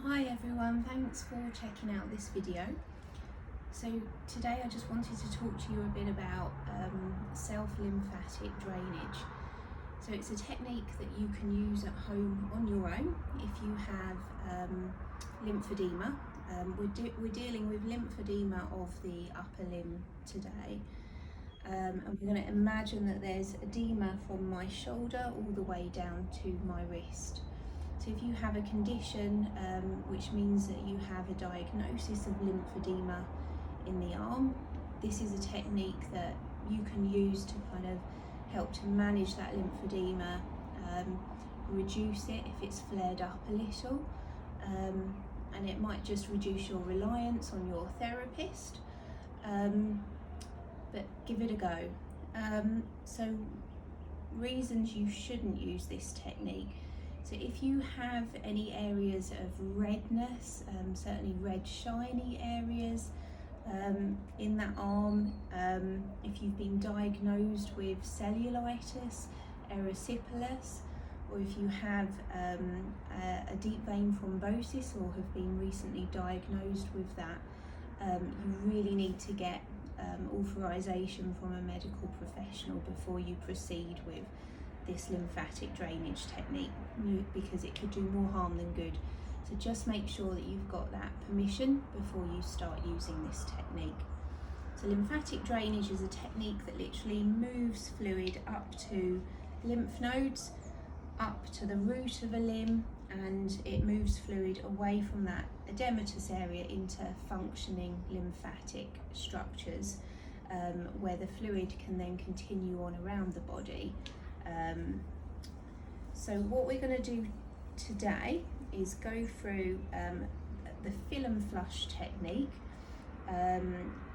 Hi everyone, thanks for checking out this video. So today I just wanted to talk to you a bit about self-lymphatic drainage. So it's a technique that you can use at home on your own if you have lymphedema. We're dealing with lymphedema of the upper limb today. And we're going to imagine that there's edema from my shoulder all the way down to my wrist. So if you have a condition, which means that you have a diagnosis of lymphedema in the arm, this is a technique that you can use to kind of help to manage that lymphedema, reduce it if it's flared up a little, and it might just reduce your reliance on your therapist, but give it a go. So reasons you shouldn't use this technique. So if you have any areas of redness, certainly red shiny areas in that arm, if you've been diagnosed with cellulitis, erysipelas, or if you have a deep vein thrombosis or have been recently diagnosed with that, you really need to get authorization from a medical professional before you proceed with this lymphatic drainage technique, because it could do more harm than good. So just make sure that you've got that permission before you start using this technique. So lymphatic drainage is a technique that literally moves fluid up to lymph nodes, up to the root of a limb, and it moves fluid away from that edematous area into functioning lymphatic structures, where the fluid can then continue on around the body. So what we're going to do today is go through the fill and flush technique,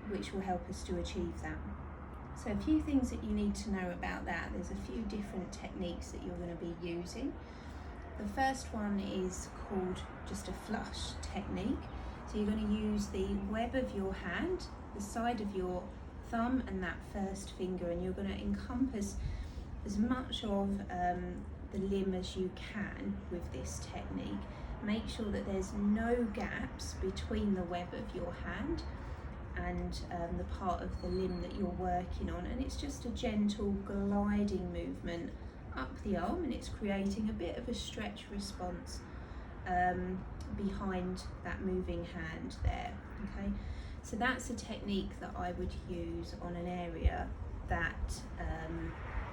which will help us to achieve that. So a few things that you need to know about that. There's a few different techniques that you're going to be using. The first one is called just a flush technique. So you're going to use the web of your hand, the side of your thumb and that first finger, and you're going to encompass as much of the limb as you can with this technique. Make sure that there's no gaps between the web of your hand and the part of the limb that you're working on, and it's just a gentle gliding movement up the arm, and it's creating a bit of a stretch response behind that moving hand there. Okay, so that's a technique that I would use on an area that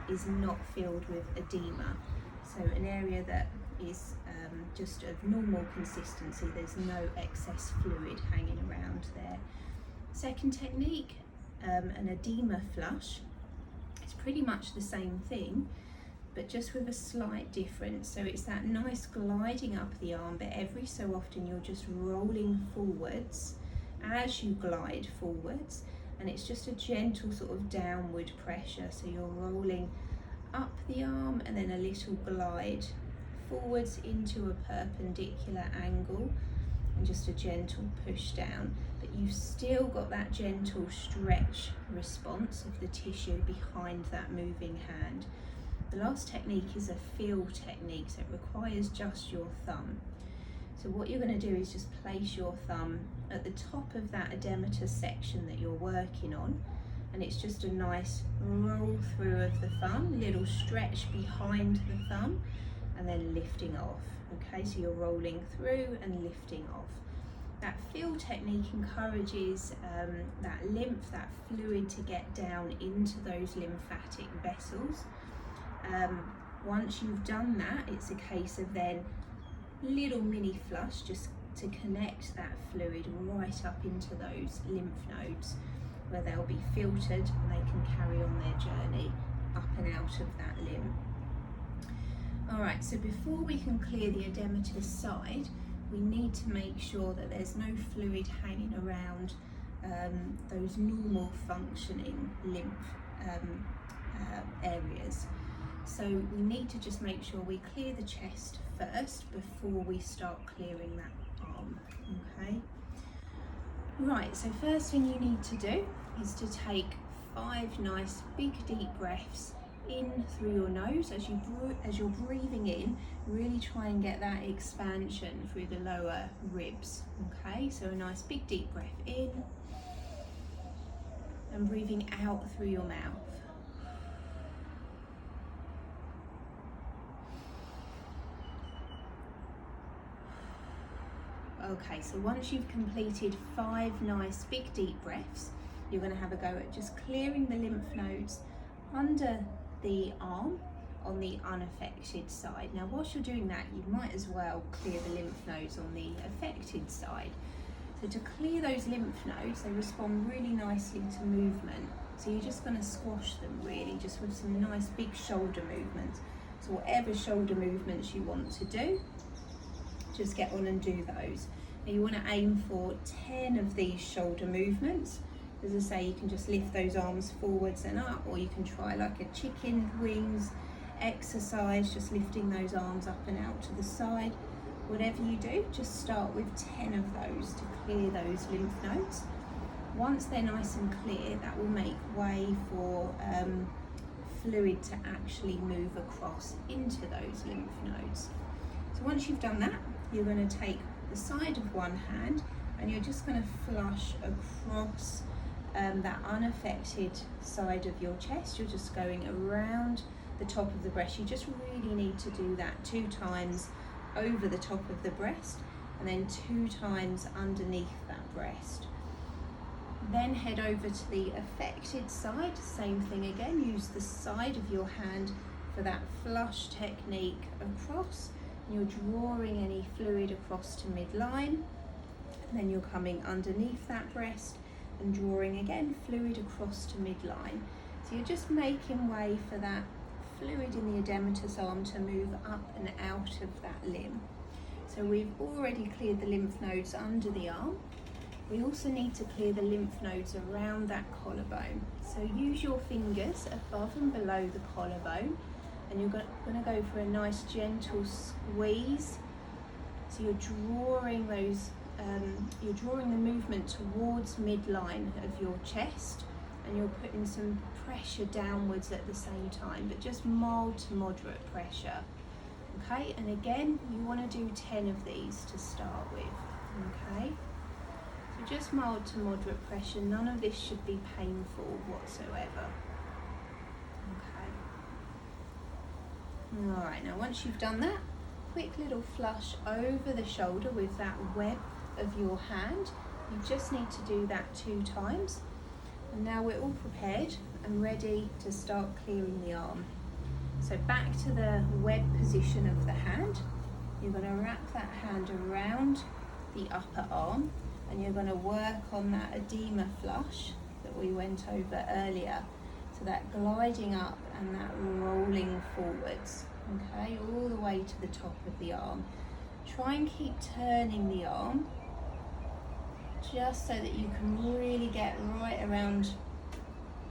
is not filled with edema. So an area that is just of normal consistency, there's no excess fluid hanging around there. Second technique, an edema flush. It's pretty much the same thing, but just with a slight difference. So it's that nice gliding up the arm, but every so often you're just rolling forwards as you glide forwards, and it's just a gentle sort of downward pressure. So you're rolling up the arm and then a little glide forwards into a perpendicular angle, and just a gentle push down, but you've still got that gentle stretch response of the tissue behind that moving hand. The last technique is a feel technique, so it requires just your thumb. So what you're going to do is just place your thumb at the top of that edematous section that you're working on, and it's just a nice roll through of the thumb, little stretch behind the thumb, and then lifting off. Okay, so you're rolling through and lifting off. That feel technique encourages that lymph, that fluid, to get down into those lymphatic vessels. Once you've done that, it's a case of then little mini flush just to connect that fluid right up into those lymph nodes, where they'll be filtered and they can carry on their journey up and out of that limb. Alright, so before we can clear the edematous side, we need to make sure that there's no fluid hanging around those normal functioning lymph areas. So we need to just make sure we clear the chest first before we start clearing that arm. Okay. Right, so first thing you need to do is to take 5 nice big deep breaths in through your nose as you're breathing in. Really try and get that expansion through the lower ribs. Okay, so a nice big deep breath in and breathing out through your mouth. Okay, so once you've completed 5 nice big deep breaths, you're going to have a go at just clearing the lymph nodes under the arm on the unaffected side. Now whilst you're doing that, you might as well clear the lymph nodes on the affected side. So to clear those lymph nodes, they respond really nicely to movement. So you're just going to squash them really, just with some nice big shoulder movements. So whatever shoulder movements you want to do, just get on and do those. Now you want to aim for 10 of these shoulder movements. As I say, you can just lift those arms forwards and up, or you can try like a chicken wings exercise, just lifting those arms up and out to the side. Whatever you do, just start with 10 of those to clear those lymph nodes. Once they're nice and clear, that will make way for fluid to actually move across into those lymph nodes. So once you've done that, you're going to take the side of one hand and you're just going to flush across that unaffected side of your chest. You're just going around the top of the breast. You just really need to do that 2 times over the top of the breast and then 2 times underneath that breast. Then head over to the affected side, same thing again, use the side of your hand for that flush technique across. You're drawing any fluid across to midline, and then you're coming underneath that breast and drawing again fluid across to midline. So you're just making way for that fluid in the edematous arm to move up and out of that limb. So we've already cleared the lymph nodes under the arm. We also need to clear the lymph nodes around that collarbone. So use your fingers above and below the collarbone, and you're going to go for a nice gentle squeeze. So you're drawing those, you're drawing the movement towards midline of your chest, and you're putting some pressure downwards at the same time, but just mild to moderate pressure. Okay, and again, you want to do 10 of these to start with. Okay, so just mild to moderate pressure. None of this should be painful whatsoever. Alright, now once you've done that, quick little flush over the shoulder with that web of your hand. You just need to do that 2 times. And now we're all prepared and ready to start clearing the arm. So back to the web position of the hand. You're going to wrap that hand around the upper arm and you're going to work on that edema flush that we went over earlier. So that gliding up and that rolling forwards, okay, all the way to the top of the arm. Try and keep turning the arm just so that you can really get right around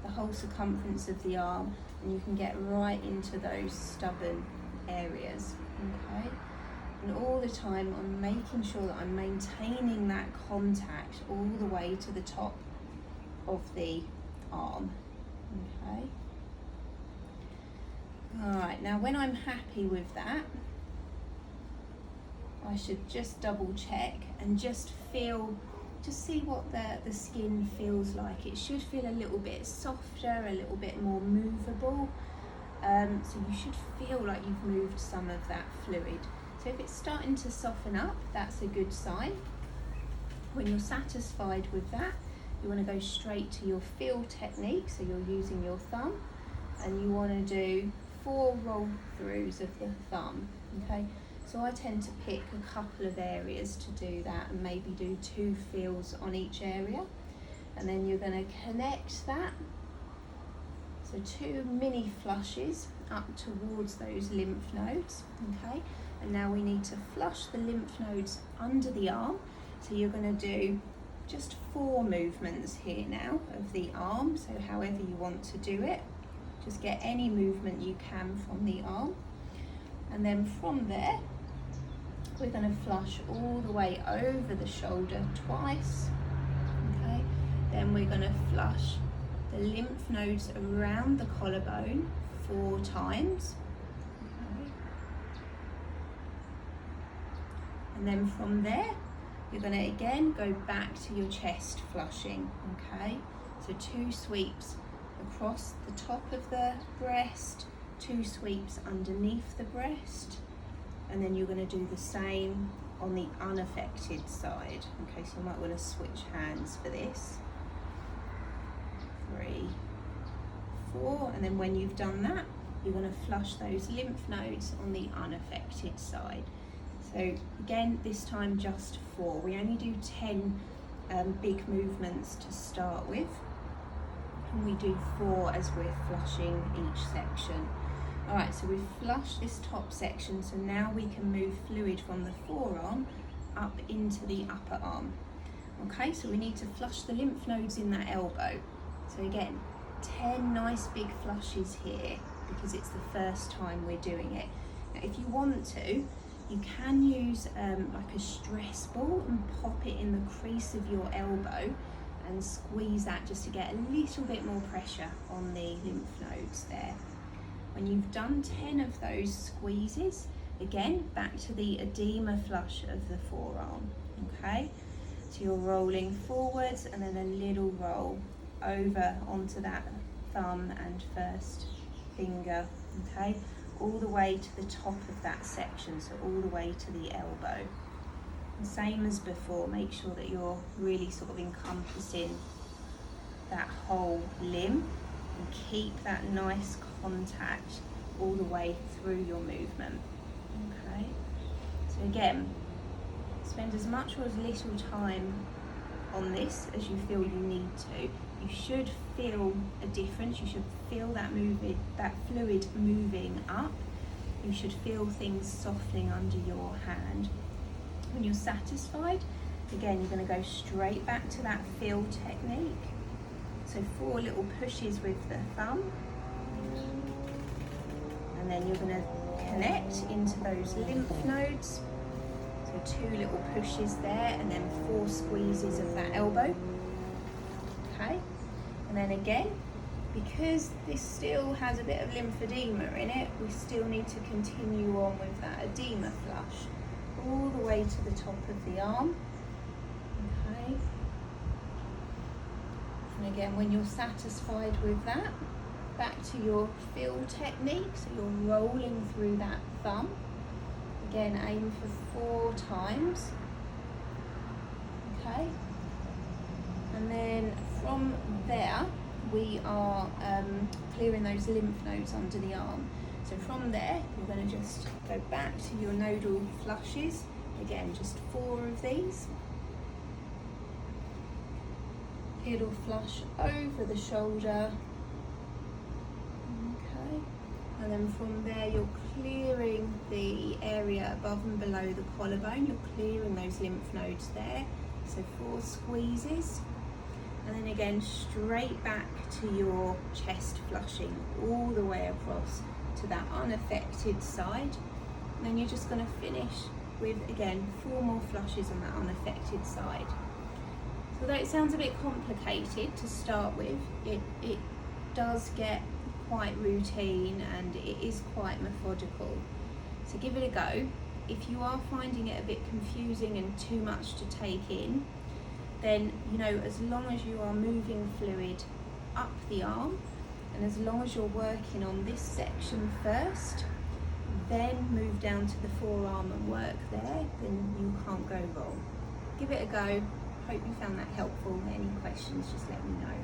the whole circumference of the arm and you can get right into those stubborn areas, okay? And all the time I'm making sure that I'm maintaining that contact all the way to the top of the arm. Okay. Alright, now when I'm happy with that, I should just double check and just see what the skin feels like. It should feel a little bit softer, a little bit more movable. So you should feel like you've moved some of that fluid. So if it's starting to soften up, that's a good sign. When you're satisfied with that, you want to go straight to your feel technique, so you're using your thumb, and you want to do 4 roll throughs of the thumb, okay? So I tend to pick a couple of areas to do that and maybe do 2 feels on each area. And then you're going to connect that, so 2 mini flushes up towards those lymph nodes, okay? And now we need to flush the lymph nodes under the arm, so you're going to do just 4 movements here now of the arm, so however you want to do it, just get any movement you can from the arm, and then from there we're going to flush all the way over the shoulder twice, okay? Then we're going to flush the lymph nodes around the collarbone 4 times. Okay. And then from there, you're going to again go back to your chest flushing, okay? So 2 sweeps across the top of the breast, 2 sweeps underneath the breast, and then you're going to do the same on the unaffected side. Okay, so you might want to switch hands for this. 3, 4, and then when you've done that, you're going to flush those lymph nodes on the unaffected side. So again, this time just 4. We only do 10 big movements to start with, and we do 4 as we're flushing each section. All right, so we've flushed this top section, so now we can move fluid from the forearm up into the upper arm. Okay, so we need to flush the lymph nodes in that elbow. So again, 10 nice big flushes here because it's the first time we're doing it. Now, if you want to, you can use like a stress ball and pop it in the crease of your elbow and squeeze that just to get a little bit more pressure on the lymph nodes there. When you've done 10 of those squeezes, again, back to the edema flush of the forearm, okay? So you're rolling forwards and then a little roll over onto that thumb and first finger, okay? All the way to the top of that section, so all the way to the elbow. And same as before, make sure that you're really sort of encompassing that whole limb and keep that nice contact all the way through your movement. Okay, so again, spend as much or as little time on this as you feel you need to. You should feel a difference. You should feel that fluid moving up. You should feel things softening under your hand. When you're satisfied, again, you're going to go straight back to that feel technique. So 4 little pushes with the thumb, and then you're going to connect into those lymph nodes. So 2 little pushes there, and then 4 squeezes of that elbow. Okay, and then again, because this still has a bit of lymphedema in it, we still need to continue on with that edema flush all the way to the top of the arm. Okay, and again, when you're satisfied with that, back to your fill technique, so you're rolling through that thumb. Again, aim for 4 times. Okay, and then from there we are clearing those lymph nodes under the arm. So from there, you're going to just go back to your nodal flushes. Again, just 4 of these. Little flush over the shoulder. Okay, and then from there, you're clearing the area above and below the collarbone. You're clearing those lymph nodes there. So 4 squeezes. And then again, straight back to your chest flushing all the way across to that unaffected side. And then you're just going to finish with, again, 4 more flushes on that unaffected side. So although it sounds a bit complicated to start with, it does get quite routine and it is quite methodical. So give it a go. If you are finding it a bit confusing and too much to take in, then, you know, as long as you are moving fluid up the arm, and as long as you're working on this section first, then move down to the forearm and work there, then you can't go wrong. Give it a go. Hope you found that helpful. Any questions, just let me know.